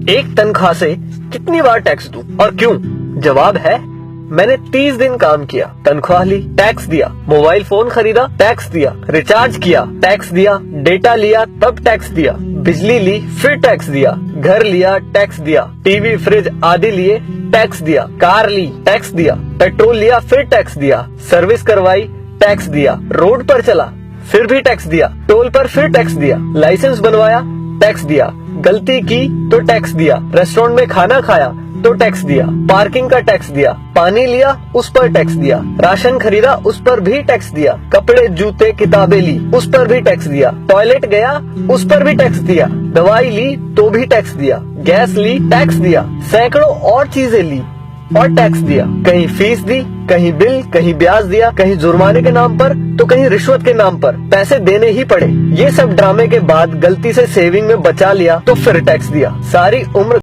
एक तनख्वाह से कितनी बार टैक्स दूं और क्यों? जवाब है, मैंने 30 दिन काम किया, तनख्वाह ली, टैक्स दिया, मोबाइल फोन खरीदा, टैक्स दिया, रिचार्ज किया, टैक्स दिया, डेटा लिया, तब टैक्स दिया, बिजली ली, फिर टैक्स दिया, घर लिया, टैक्स दिया, टीवी फ्रिज आदि लिए, टैक्स दिया, कार ली, टैक्स दिया, पेट्रोल लिया, फिर टैक्स दिया, सर्विस करवाई, टैक्स दिया, रोड पर चला, फिर भी टैक्स दिया, टोल पर फिर टैक्स दिया, लाइसेंस बनवाया, टैक्स दिया, गलती की तो टैक्स दिया, रेस्टोरेंट में खाना खाया तो टैक्स दिया, पार्किंग का टैक्स दिया, पानी लिया उस पर टैक्स दिया, राशन खरीदा उस पर भी टैक्स दिया, कपड़े जूते किताबें ली उस पर भी टैक्स दिया, टॉयलेट गया उस पर भी टैक्स दिया, दवाई ली तो भी टैक्स दिया, गैस ली टैक्स दिया, सैकड़ों और चीजें ली और टैक्स दिया, कहीं फीस दी, कहीं बिल, कहीं ब्याज दिया, कहीं जुर्माने के नाम पर तो कहीं रिश्वत के नाम पर पैसे देने ही पड़े। ये सब ड्रामे के बाद गलती से सेविंग में बचा लिया तो फिर टैक्स दिया। सारी उम्र